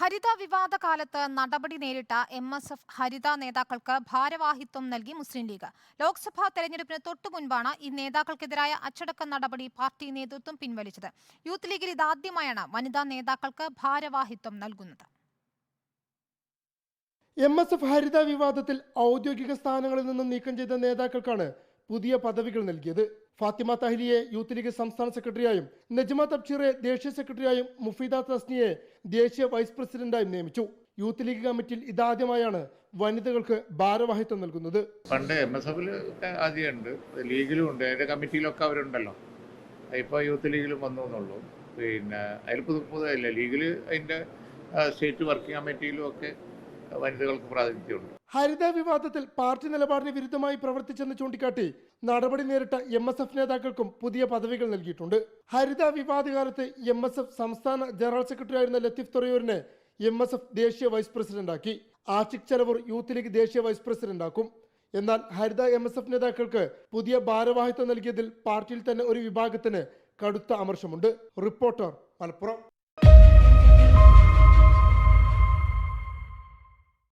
ഹരിത വിവാദ കാലത്ത് നടപടി നേരിട്ട MSF ഹരിത നേതാക്കൾക്ക് ഭാരവാഹിത്വം നൽകി മുസ്ലിം ലീഗ്. ലോക്സഭാ തെരഞ്ഞെടുപ്പിന് തൊട്ടുമുൻപാണ് ഈ നേതാക്കൾക്കെതിരായ അച്ചടക്ക നടപടി പാർട്ടി നേതൃത്വം പിൻവലിച്ചത്. യൂത്ത് ലീഗിൽ ഇതാദ്യമായാണ് വനിതാ നേതാക്കൾക്ക് ഭാരവാഹിത്വം നൽകുന്നത്. MSF ഹരിത വിവാദത്തിൽ ഔദ്യോഗിക സ്ഥാനങ്ങളിൽ നിന്നും നീക്കം ചെയ്ത നേതാക്കൾക്കാണ് പുതിയ പദവികൾ നൽകിയത്. ഫാത്തിമ തഹ്ലിയെ യൂത്ത് ലീഗ് സംസ്ഥാന സെക്രട്ടറിയായും നജ്മ തബ്ഷീറെ ദേശീയ സെക്രട്ടറിയായും മുഫീദ തസ്നിയെ ദേശീയ വൈസ് പ്രസിഡന്റായും നിയമിച്ചു. യൂത്ത് ലീഗ് കമ്മിറ്റിയിൽ ഇതാദ്യമായാണ് വനിതകൾക്ക് ഭാരവാഹിത്വം നൽകുന്നത്. പണ്ട് MSF ആദ്യമുണ്ട്, ലീഗിലും ഉണ്ട്, അതിന്റെ കമ്മിറ്റിയിലൊക്കെ അവരുണ്ടല്ലോ. ഇപ്പോൾ യൂത്ത് ലീഗിലും വന്നു എന്നുള്ളൂ. പിന്നെ അതിൽ പുതുതായില്ല, ലീഗിൽ അതിന്റെ സ്റ്റേറ്റ് വർക്കിംഗ് കമ്മിറ്റിയിലും ഒക്കെ വനിതകൾക്ക് പ്രാതിനിധ്യമുണ്ട്. ഹരിത വിവാദത്തിൽ പാർട്ടി നിലപാടിന് വിരുദ്ധമായി പ്രവർത്തിച്ചെന്ന് ചൂണ്ടിക്കാട്ടി നടപടി നേരിട്ട MSF നേതാക്കൾക്കും പുതിയ പദവികൾ നൽകിയിട്ടുണ്ട്. ഹരിത വിവാദകാലത്ത് MSF സംസ്ഥാന ജനറൽ സെക്രട്ടറി ആയിരുന്ന ലത്തീഫ് തുറയൂരിനെ MSF ദേശീയ വൈസ് പ്രസിഡന്റാക്കി. ആഷിഖ് ചെലവൂർ യൂത്ത് ലീഗ് ദേശീയ വൈസ് പ്രസിഡന്റാക്കും. എന്നാൽ ഹരിത MSF നേതാക്കൾക്ക് പുതിയ ഭാരവാഹിത്വം നൽകിയതിൽ പാർട്ടിയിൽ തന്നെ ഒരു വിഭാഗത്തിന് കടുത്ത അമർഷമുണ്ട്. റിപ്പോർട്ടർ, മലപ്പുറം.